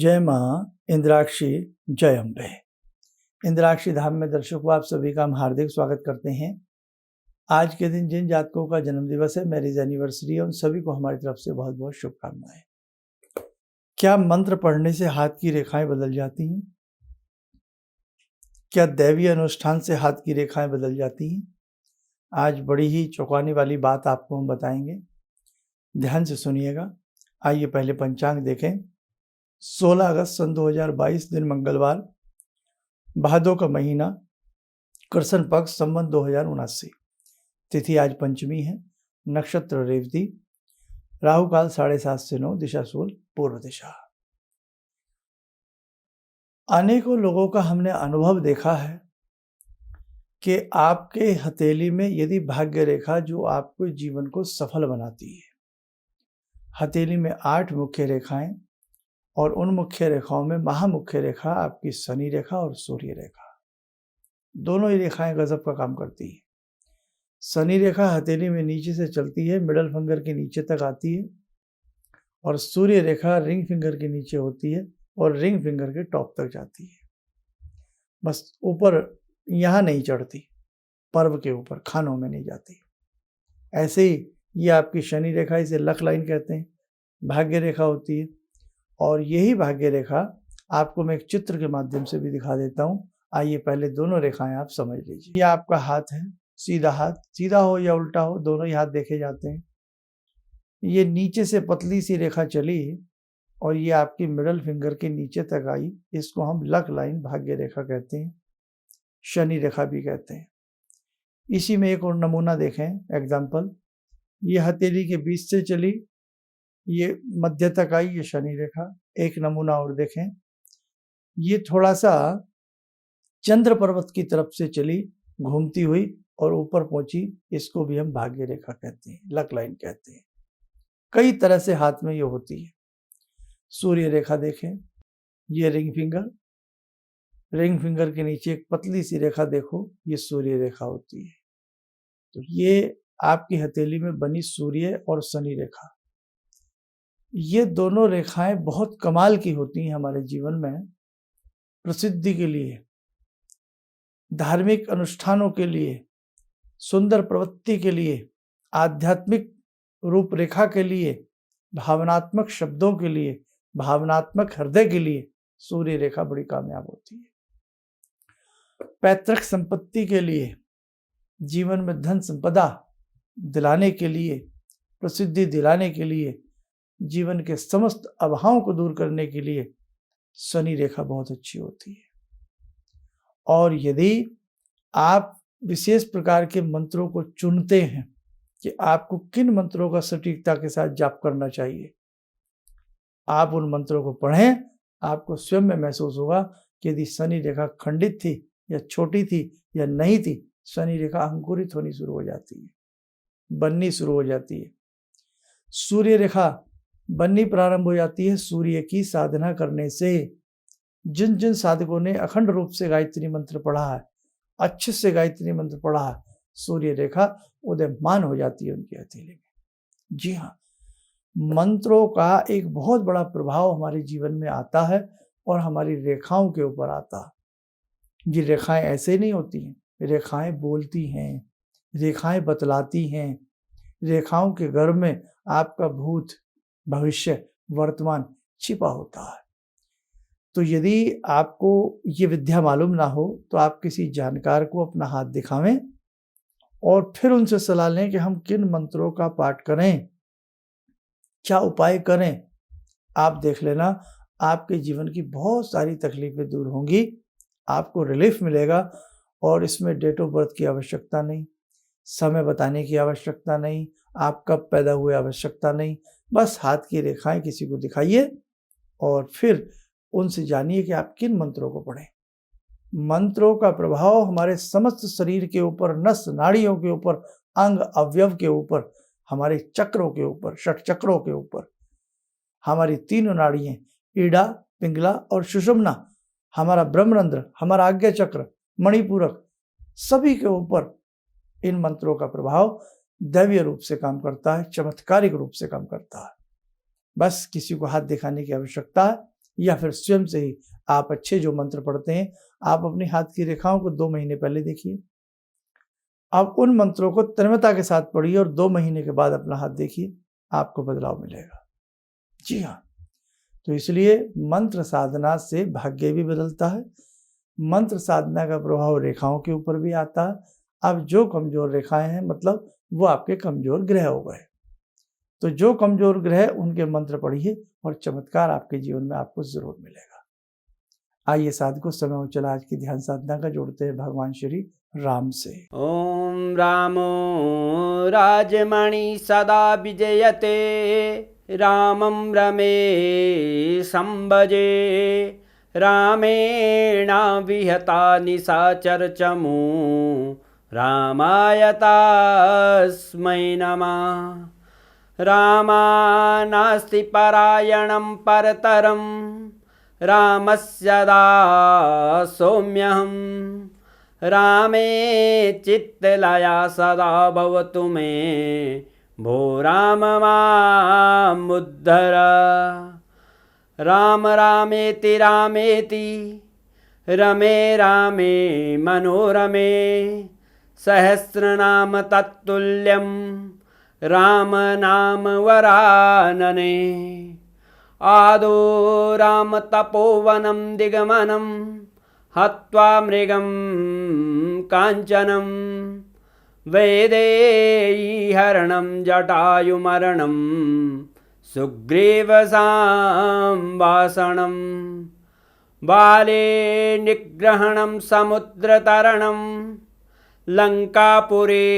जय माँ इंद्राक्षी, जय अम्बे। इंद्राक्षी धाम में दर्शकों, आप सभी का हम हार्दिक स्वागत करते हैं। आज के दिन जिन जातकों का जन्म दिवस है, मैरिज एनिवर्सरी है, उन सभी को हमारी तरफ से बहुत बहुत शुभकामनाएं। क्या मंत्र पढ़ने से हाथ की रेखाएं बदल जाती हैं? क्या दैवीय अनुष्ठान से हाथ की रेखाएं बदल जाती हैं? आज बड़ी ही चौंकाने वाली बात आपको हम बताएंगे, ध्यान से सुनिएगा। आइए पहले पंचांग देखें। 16 अगस्त सन 2022 दिन मंगलवार, भादों का महीना, कृष्ण पक्ष, संवत 2079। तिथि आज पंचमी है, नक्षत्र रेवती, राहु काल 7:30 से 9, दिशा सूल पूर्व दिशा। अनेकों लोगों का हमने अनुभव देखा है कि आपके हथेली में यदि भाग्य रेखा जो आपके जीवन को सफल बनाती है, हथेली में 8 मुख्य रेखाएं, और उन मुख्य रेखाओं में महामुख्य रेखा आपकी शनि रेखा और सूर्य रेखा, दोनों ही रेखाएं गजब का काम करती है। शनि रेखा हथेली में नीचे से चलती है, मिडल फिंगर के नीचे तक आती है, और सूर्य रेखा रिंग फिंगर के नीचे होती है और रिंग फिंगर के टॉप तक जाती है। बस ऊपर यहाँ नहीं चढ़ती, पर्व के ऊपर खानों में नहीं जाती। ऐसे ही ये आपकी शनि रेखा, इसे लक लाइन कहते हैं, भाग्य रेखा होती है। और यही भाग्य रेखा आपको मैं एक चित्र के माध्यम से भी दिखा देता हूँ। आइए पहले दोनों रेखाएं आप समझ लीजिए। ये आपका हाथ है, सीधा हाथ, सीधा हो या उल्टा हो, दोनों ही हाथ देखे जाते हैं। ये नीचे से पतली सी रेखा चली और ये आपकी मिडल फिंगर के नीचे तक आई। इसको हम लक लाइन, भाग्य रेखा कहते हैं, शनि रेखा भी कहते हैं। इसी में एक और नमूना देखें, एग्जाम्पल। ये हथेली के बीच से चली, ये मध्य तक आई, ये शनि रेखा। एक नमूना और देखें, ये थोड़ा सा चंद्र पर्वत की तरफ से चली, घूमती हुई और ऊपर पहुंची। इसको भी हम भाग्य रेखा कहते हैं, लक लाइन कहते हैं। कई तरह से हाथ में ये होती है। सूर्य रेखा देखें, ये रिंग फिंगर के नीचे एक पतली सी रेखा देखो, ये सूर्य रेखा होती है। तो ये आपकी हथेली में बनी सूर्य और शनि रेखा, ये दोनों रेखाएं बहुत कमाल की होती हैं हमारे जीवन में। प्रसिद्धि के लिए, धार्मिक अनुष्ठानों के लिए, सुंदर प्रवृत्ति के लिए, आध्यात्मिक रूपरेखा के लिए, भावनात्मक शब्दों के लिए, भावनात्मक हृदय के लिए सूर्य रेखा बड़ी कामयाब होती है। पैतृक संपत्ति के लिए, जीवन में धन संपदा दिलाने के लिए, प्रसिद्धि दिलाने के लिए, जीवन के समस्त अभावों को दूर करने के लिए शनि रेखा बहुत अच्छी होती है। और यदि आप विशेष प्रकार के मंत्रों को चुनते हैं कि आपको किन मंत्रों का सटीकता के साथ जाप करना चाहिए, आप उन मंत्रों को पढ़ें। आपको स्वयं में महसूस होगा कि यदि शनि रेखा खंडित थी या छोटी थी या नहीं थी, शनि रेखा अंकुरित होनी शुरू हो जाती है, बननी शुरू हो जाती है। सूर्य रेखा बननी प्रारंभ हो जाती है सूर्य की साधना करने से। जिन जिन साधकों ने अखंड रूप से गायत्री मंत्र पढ़ा है, अच्छे से गायत्री मंत्र पढ़ा है, सूर्य रेखा उदयमान हो जाती है उनकी हथेली में। जी हाँ, मंत्रों का एक बहुत बड़ा प्रभाव हमारे जीवन में आता है और हमारी रेखाओं के ऊपर आता है। ये रेखाएं ऐसे नहीं होती हैं, रेखाएं बोलती हैं, रेखाएं बतलाती हैं। रेखाओं के गर्भ में आपका भूत, भविष्य, वर्तमान छिपा होता है। तो यदि आपको ये विद्या मालूम ना हो तो आप किसी जानकार को अपना हाथ दिखावें और फिर उनसे सलाह लें कि हम किन मंत्रों का पाठ करें, क्या उपाय करें। आप देख लेना, आपके जीवन की बहुत सारी तकलीफें दूर होंगी, आपको रिलीफ मिलेगा। और इसमें डेट ऑफ बर्थ की आवश्यकता नहीं, समय बताने की आवश्यकता नहीं, आप कब पैदा हुए आवश्यकता नहीं। बस हाथ की रेखाएं किसी को दिखाइए और फिर उनसे जानिए कि आप किन मंत्रों को पढ़ें। मंत्रों का प्रभाव हमारे समस्त शरीर के ऊपर, नस नाड़ियों के ऊपर, अंग अवयव के ऊपर, हमारे चक्रों के ऊपर, षट चक्रों के ऊपर, हमारी 3 नाड़ियां ईड़ा, पिंगला और सुषुम्ना, हमारा ब्रह्मरंध्र, हमारा आज्ञा चक्र, मणिपूरक, सभी के ऊपर इन मंत्रों का प्रभाव दैवीय रूप से काम करता है, चमत्कारिक रूप से काम करता है। बस किसी को हाथ दिखाने की आवश्यकता है या फिर स्वयं से ही आप अच्छे जो मंत्र पढ़ते हैं, आप अपनी हाथ की रेखाओं को 2 महीने पहले देखिए। आप उन मंत्रों को तन्मयता के साथ पढ़िए और 2 महीने के बाद अपना हाथ देखिए, आपको बदलाव मिलेगा। जी हाँ, तो इसलिए मंत्र साधना से भाग्य भी बदलता है। मंत्र साधना का प्रभाव रेखाओं के ऊपर भी आता है। अब जो कमजोर रेखाएं हैं, मतलब वो आपके कमजोर ग्रह हो गए। तो जो कमजोर ग्रह, उनके मंत्र पढ़िए और चमत्कार आपके जीवन में आपको जरूर मिलेगा। आइए साधकों, समय हो चला आज की ध्यान साधना का, जोड़ते हैं भगवान श्री राम से। ओम रामो राजमणि सदा विजयते, रामं रमे संभजे, रामेण विहता निशाचर चमू, रामाय तस्मै नमः। रामानास्ति परायणं परतरं, रामस्य दासोऽम्यहम्। रामे चित्तलया सदा भवतु मे, भो राम मामुद्धर। राम रामेति रामेति, रमे रामे मनोरमे, सहस्रनाम तत्तुल्यं, राम नाम वरानने। आदो राम तपोवनं दिगमनं, हत्वा मृगं काञ्चनं, वैदेहीहरणं जटायुमरणं, सुग्रीवसंवासनं, बाले निग्रहणं समुद्रतरणं, लङ्कापुरे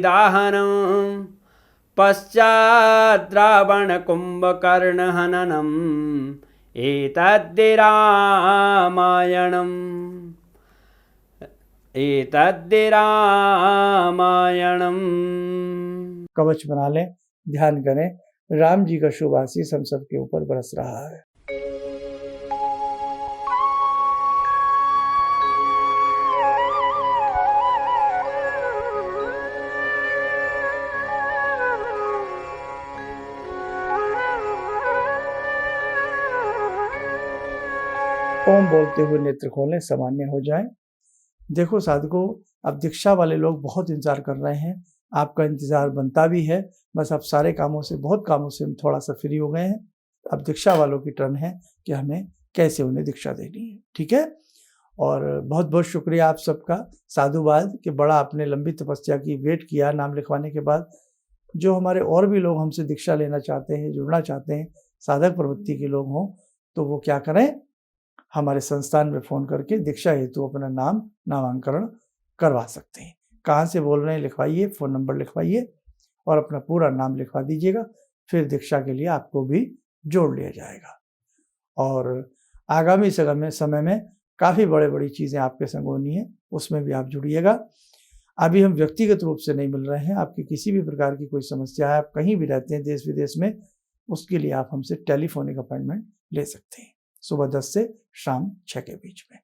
दाहनं, पश्चात् रावणकुम्भकर्णहननम्, एतद्धि रामायणम्। कवच बना लें, ध्यान करें, राम जी का शुभ आशीष हम सबके ऊपर बरस रहा है। ओम बोलते हुए नेत्र खोलें, सामान्य हो जाएं। देखो साधकों, अब दीक्षा वाले लोग बहुत इंतजार कर रहे हैं, आपका इंतजार बनता भी है। बस अब सारे कामों से, बहुत कामों से हम थोड़ा सा फ्री हो गए हैं। अब दीक्षा वालों की टर्न है कि हमें कैसे उन्हें दीक्षा देनी है। ठीक है, और बहुत बहुत शुक्रिया आप सबका, साधुवाद कि बड़ा आपने लंबी तपस्या की, वेट किया नाम लिखवाने के बाद। जो हमारे और भी लोग हमसे दीक्षा लेना चाहते हैं, जुड़ना चाहते हैं, साधक प्रवृत्ति के लोग हों, तो वो क्या करें, हमारे संस्थान में फ़ोन करके दीक्षा हेतु अपना नामांकन करवा सकते हैं। कहाँ से बोल रहे हैं लिखवाइए, फ़ोन नंबर लिखवाइए और अपना पूरा नाम लिखवा दीजिएगा। फिर दीक्षा के लिए आपको भी जोड़ लिया जाएगा। और आगामी समय में काफ़ी बड़ी चीज़ें आपके संग होनी है, उसमें भी आप जुड़िएगा। अभी हम व्यक्तिगत रूप से नहीं मिल रहे हैं। आपकी किसी भी प्रकार की कोई समस्या है, आप कहीं भी रहते हैं देश विदेश में, उसके लिए आप हमसे टेलीफोनिक अपॉइंटमेंट ले सकते हैं, सुबह 10 से शाम 6 के बीच में।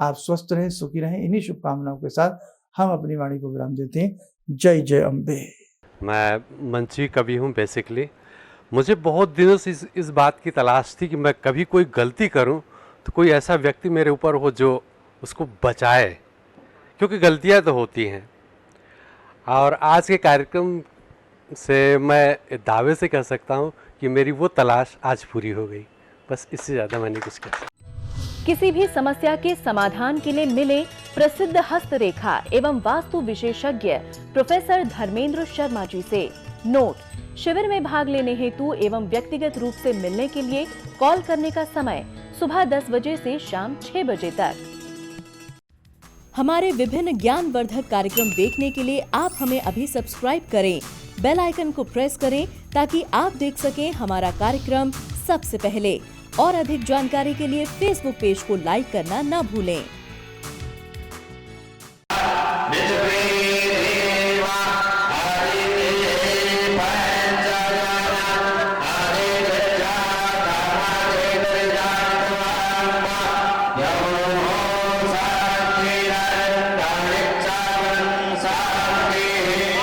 आप स्वस्थ रहें, सुखी रहें। इन्हीं शुभकामनाओं के साथ हम अपनी वाणी को विराम देते हैं। जय जय अम्बे। मैं मंची कवि हूँ बेसिकली। मुझे बहुत दिनों से इस बात की तलाश थी कि मैं कभी कोई गलती करूँ तो कोई ऐसा व्यक्ति मेरे ऊपर हो जो उसको बचाए, क्योंकि गलतियाँ तो होती हैं। और आज के कार्यक्रम से मैं दावे से कह सकता हूँ कि मेरी वो तलाश आज पूरी हो गई। बस इससे ज़्यादा मैंने कुछ कहा। किसी भी समस्या के समाधान के लिए मिले प्रसिद्ध हस्तरेखा एवं वास्तु विशेषज्ञ प्रोफेसर धर्मेंद्र शर्मा जी से। नोट: शिविर में भाग लेने हेतु एवं व्यक्तिगत रूप से मिलने के लिए कॉल करने का समय सुबह 10 बजे से शाम 6 बजे तक। हमारे विभिन्न ज्ञानवर्धक कार्यक्रम देखने के लिए आप हमें अभी सब्सक्राइब करें, बेल आइकन को प्रेस करें ताकि आप देख सकें हमारा कार्यक्रम सबसे पहले। और अधिक जानकारी के लिए फेसबुक पेज को लाइक करना न भूलें।